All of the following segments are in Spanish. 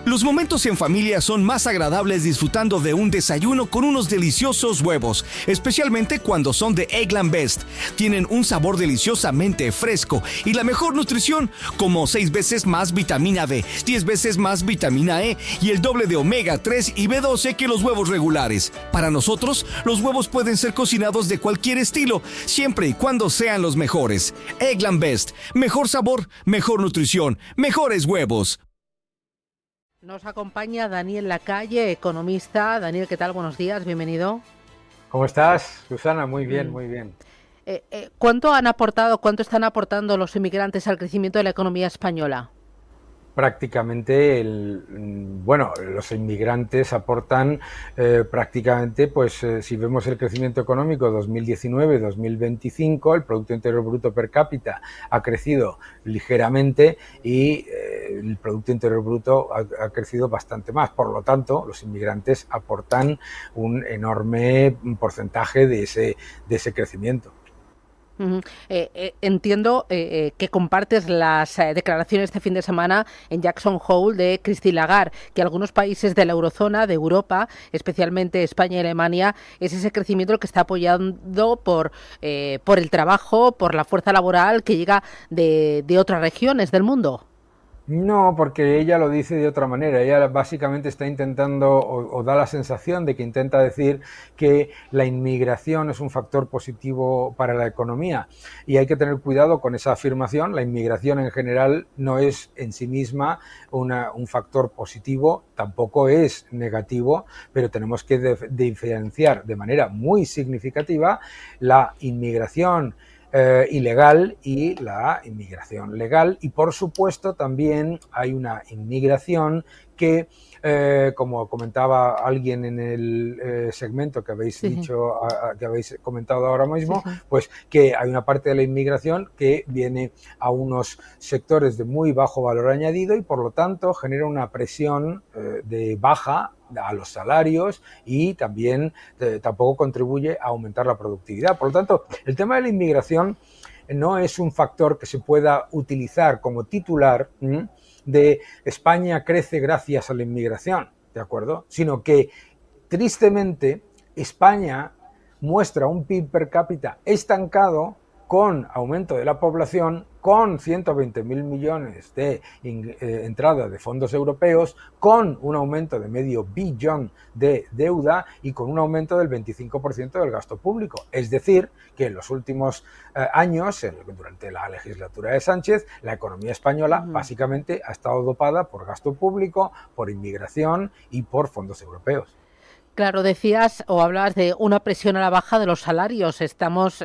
Los momentos en familia son más agradables disfrutando de un desayuno con unos deliciosos huevos, especialmente cuando son de Eggland Best. Tienen un sabor deliciosamente fresco y la mejor nutrición, como 6 veces más vitamina D, 10 veces más vitamina E y el doble de omega 3 y B12 que los huevos regulares. Para nosotros, los huevos pueden ser cocinados de cualquier estilo, siempre y cuando sean los mejores. Eggland Best, mejor sabor, mejor nutrición, mejores huevos. Nos acompaña Daniel Lacalle, economista. Daniel, ¿qué tal? Buenos días, bienvenido. ¿Cómo estás, Susana? Muy bien, muy bien. ¿Cuánto están aportando los inmigrantes al crecimiento de la economía española? Prácticamente, los inmigrantes aportan prácticamente, si vemos el crecimiento económico 2019-2025, el Producto Interior Bruto per cápita ha crecido ligeramente y el Producto Interior Bruto ha crecido bastante más. Por lo tanto, los inmigrantes aportan un enorme porcentaje de ese crecimiento. Entiendo que compartes las declaraciones este fin de semana en Jackson Hole de Christine Lagarde, que algunos países de la eurozona, de Europa, especialmente España y Alemania, es ese crecimiento el que está apoyando por el trabajo, por la fuerza laboral que llega de otras regiones del mundo. No, porque ella lo dice de otra manera. Ella básicamente está intentando, o da la sensación de que intenta decir que la inmigración es un factor positivo para la economía. Y hay que tener cuidado con esa afirmación. La inmigración en general no es en sí misma un factor positivo, tampoco es negativo, pero tenemos que diferenciar de manera muy significativa la inmigración ilegal y la inmigración legal, y por supuesto también hay una inmigración que, como comentaba alguien en el segmento que habéis dicho, que habéis comentado ahora mismo, pues que hay una parte de la inmigración que viene a unos sectores de muy bajo valor añadido y por lo tanto genera una presión de baja a los salarios y también tampoco contribuye a aumentar la productividad. Por lo tanto, el tema de la inmigración no es un factor que se pueda utilizar como titular de España crece gracias a la inmigración, ¿de acuerdo? Sino que, tristemente, España muestra un PIB per cápita estancado con aumento de la población, con 120.000 millones de entrada de fondos europeos, con un aumento de medio billón de deuda y con un aumento del 25% del gasto público. Es decir, que en los últimos años, durante la legislatura de Sánchez, la economía española básicamente ha estado dopada por gasto público, por inmigración y por fondos europeos. Claro, decías o hablabas de una presión a la baja de los salarios. Estamos,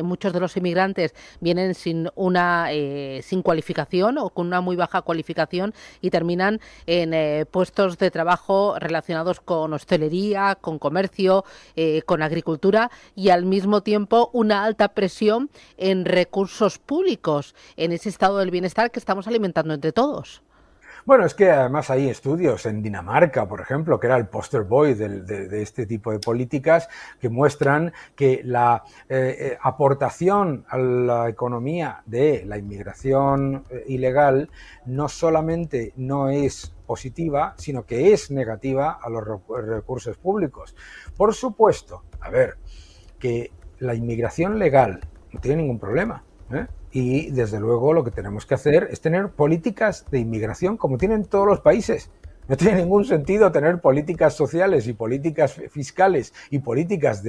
muchos de los inmigrantes vienen sin cualificación o con una muy baja cualificación y terminan en puestos de trabajo relacionados con hostelería, con comercio, con agricultura y al mismo tiempo una alta presión en recursos públicos, en ese estado del bienestar que estamos alimentando entre todos. Bueno, es que además hay estudios en Dinamarca, por ejemplo, que era el poster boy de este tipo de políticas, que muestran que la aportación a la economía de la inmigración ilegal no solamente no es positiva, sino que es negativa a los recursos públicos. Por supuesto, que la inmigración legal no tiene ningún problema, y desde luego lo que tenemos que hacer es tener políticas de inmigración como tienen todos los países. No tiene ningún sentido tener políticas sociales y políticas fiscales y políticas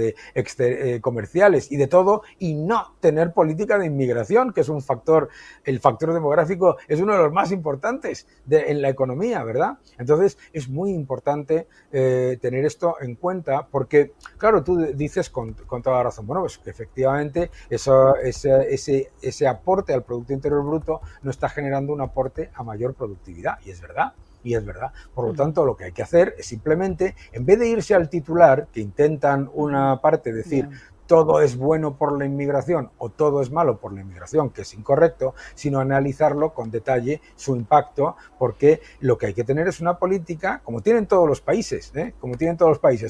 comerciales y de todo y no tener política de inmigración, que es el factor demográfico es uno de los más importantes en la economía, ¿verdad? Entonces es muy importante tener esto en cuenta porque, claro, tú dices con toda la razón, bueno, pues que efectivamente ese aporte al Producto Interior Bruto no está generando un aporte a mayor productividad, y es verdad. Por lo tanto, lo que hay que hacer es simplemente, en vez de irse al titular, que intentan una parte decir, todo es bueno por la inmigración o todo es malo por la inmigración, que es incorrecto, sino analizarlo con detalle, su impacto, porque lo que hay que tener es una política, como tienen todos los países,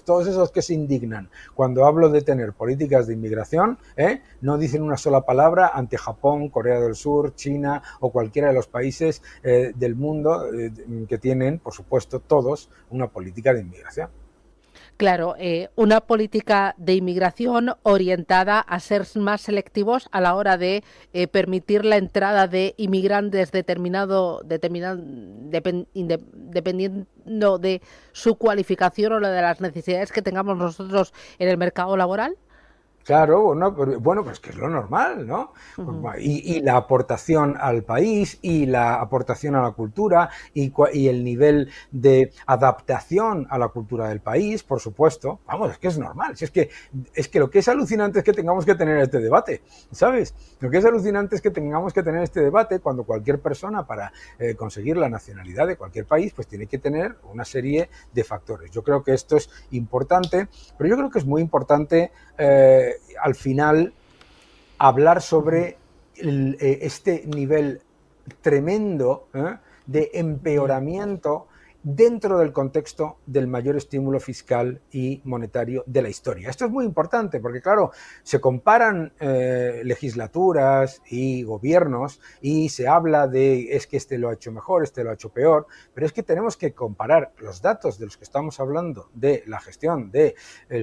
todos esos que se indignan cuando hablo de tener políticas de inmigración, no dicen una sola palabra ante Japón, Corea del Sur, China o cualquiera de los países del mundo que tienen, por supuesto, todos una política de inmigración. Claro, una política de inmigración orientada a ser más selectivos a la hora de permitir la entrada de inmigrantes dependiendo de su cualificación o de las necesidades que tengamos nosotros en el mercado laboral. Claro, no, pero, bueno, pues que es lo normal, ¿no? Uh-huh. Y la aportación al país y la aportación a la cultura y el nivel de adaptación a la cultura del país, por supuesto. Vamos, es que es normal. Si es que lo que es alucinante es que tengamos que tener este debate, ¿sabes? Lo que es alucinante es que tengamos que tener este debate cuando cualquier persona para conseguir la nacionalidad de cualquier país pues tiene que tener una serie de factores. Yo creo que esto es importante, pero yo creo que es muy importante al final hablar sobre este nivel tremendo de empeoramiento dentro del contexto del mayor estímulo fiscal y monetario de la historia. Esto es muy importante porque, claro, se comparan legislaturas y gobiernos y se habla de es que este lo ha hecho mejor, este lo ha hecho peor, pero es que tenemos que comparar los datos de los que estamos hablando de la gestión del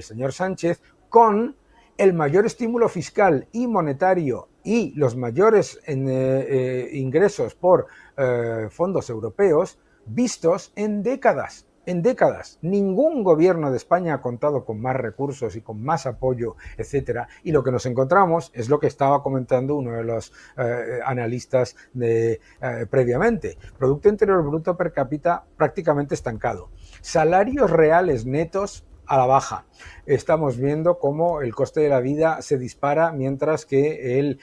señor Sánchez con el mayor estímulo fiscal y monetario y los mayores ingresos por fondos europeos vistos en décadas. En décadas. Ningún gobierno de España ha contado con más recursos y con más apoyo, etcétera. Y lo que nos encontramos es lo que estaba comentando uno de los analistas previamente. Producto Interior Bruto per cápita prácticamente estancado. Salarios reales netos a la baja. Estamos viendo cómo el coste de la vida se dispara mientras que el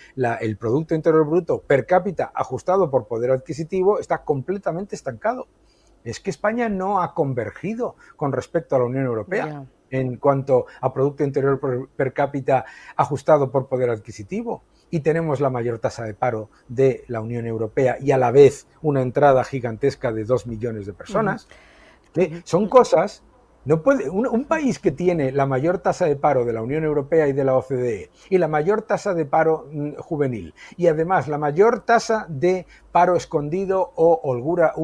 Producto Interior Bruto per cápita ajustado por poder adquisitivo está completamente estancado. Es que España no ha convergido con respecto a la Unión Europea en cuanto a Producto Interior per cápita ajustado por poder adquisitivo. Y tenemos la mayor tasa de paro de la Unión Europea y a la vez una entrada gigantesca de 2 millones de personas. Son cosas. No puede, un país que tiene la mayor tasa de paro de la Unión Europea y de la OCDE y la mayor tasa de paro juvenil y además la mayor tasa de paro escondido o holgura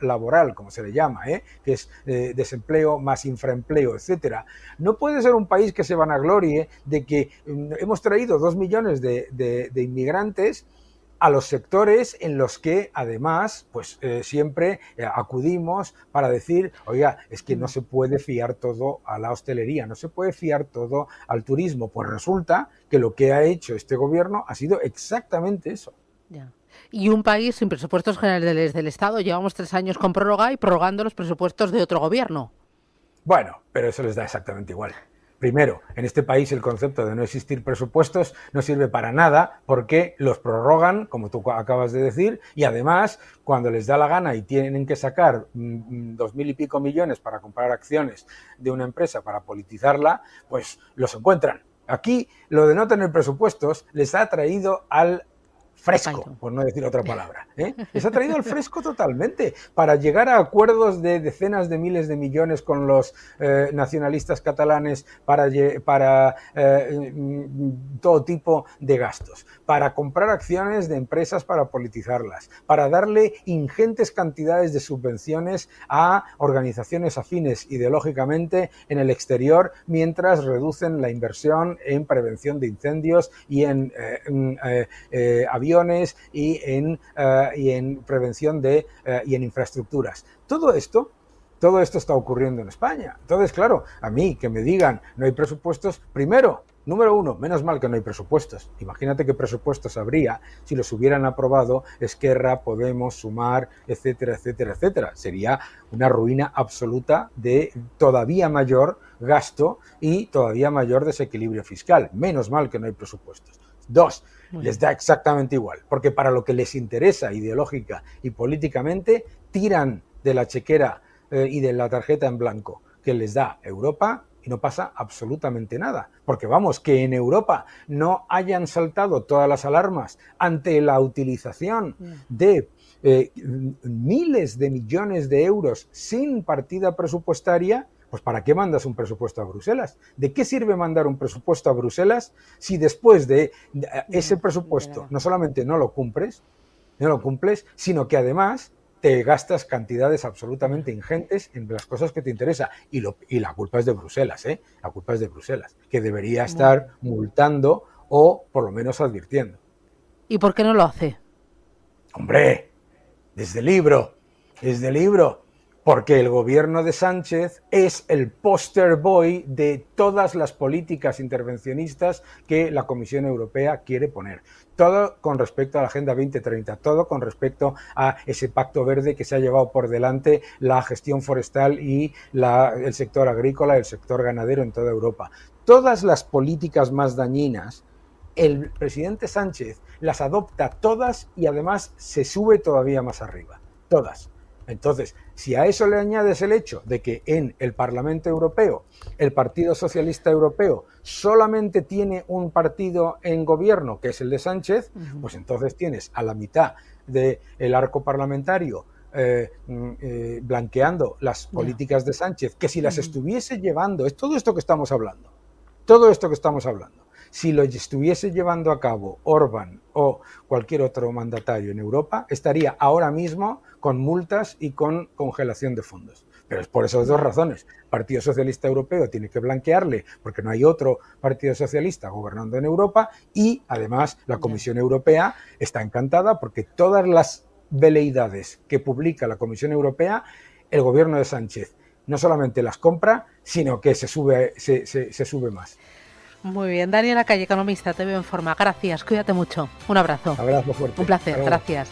laboral, como se le llama, que es desempleo más infraempleo, etcétera, no puede ser un país que se vanaglorie de que hemos traído 2 millones de inmigrantes a los sectores en los que además pues siempre acudimos para decir, oiga, es que no se puede fiar todo a la hostelería, no se puede fiar todo al turismo. Pues resulta que lo que ha hecho este gobierno ha sido exactamente eso. Ya. Y un país sin presupuestos generales del Estado. Llevamos 3 años con prórroga y prorrogando los presupuestos de otro gobierno. Bueno, pero eso les da exactamente igual. Primero, en este país el concepto de no existir presupuestos no sirve para nada porque los prorrogan, como tú acabas de decir, y además, cuando les da la gana y tienen que sacar 2.000 y pico millones para comprar acciones de una empresa para politizarla, pues los encuentran. Aquí, lo de no tener presupuestos les ha traído al fresco, por no decir otra palabra. Les ha traído al fresco totalmente para llegar a acuerdos de decenas de miles de millones con los nacionalistas catalanes para todo tipo de gastos, para comprar acciones de empresas para politizarlas, para darle ingentes cantidades de subvenciones a organizaciones afines ideológicamente en el exterior mientras reducen la inversión en prevención de incendios y en aviones y en prevención y en infraestructuras. Todo esto está ocurriendo en España. Entonces, claro, a mí que me digan no hay presupuestos, primero, número uno, menos mal que no hay presupuestos. Imagínate qué presupuestos habría si los hubieran aprobado Esquerra, Podemos, Sumar, etcétera, etcétera, etcétera. Sería una ruina absoluta de todavía mayor gasto y todavía mayor desequilibrio fiscal. Menos mal que no hay presupuestos. Dos, les da exactamente igual, porque para lo que les interesa ideológica y políticamente tiran de la chequera y de la tarjeta en blanco que les da Europa y no pasa absolutamente nada. Porque vamos, que en Europa no hayan saltado todas las alarmas ante la utilización de miles de millones de euros sin partida presupuestaria, pues ¿para qué mandas un presupuesto a Bruselas? ¿De qué sirve mandar un presupuesto a Bruselas si después de ese presupuesto no solamente no lo cumples, sino que además te gastas cantidades absolutamente ingentes en las cosas que te interesan? Y la culpa es de Bruselas, ¿eh? La culpa es de Bruselas, que debería estar multando o por lo menos advirtiendo. ¿Y por qué no lo hace? ¡Hombre! Desde el libro, porque el gobierno de Sánchez es el poster boy de todas las políticas intervencionistas que la Comisión Europea quiere poner. Todo con respecto a la Agenda 2030, todo con respecto a ese pacto verde que se ha llevado por delante la gestión forestal y el sector agrícola, el sector ganadero en toda Europa. Todas las políticas más dañinas, el presidente Sánchez las adopta todas y además se sube todavía más arriba, todas. Entonces, si a eso le añades el hecho de que en el Parlamento Europeo el Partido Socialista Europeo solamente tiene un partido en gobierno, que es el de Sánchez, pues entonces tienes a la mitad del arco parlamentario blanqueando las políticas de Sánchez, que si las estuviese llevando, es todo esto que estamos hablando, si lo estuviese llevando a cabo Orbán o cualquier otro mandatario en Europa, estaría ahora mismo con multas y con congelación de fondos. Pero es por esas dos razones. El Partido Socialista Europeo tiene que blanquearle porque no hay otro Partido Socialista gobernando en Europa, y además la Comisión Europea está encantada porque todas las veleidades que publica la Comisión Europea, el gobierno de Sánchez no solamente las compra, sino que se sube más. Muy bien, Daniel Lacalle, economista, te veo en forma. Gracias, cuídate mucho. Un abrazo. Abrazo fuerte. Un placer, gracias.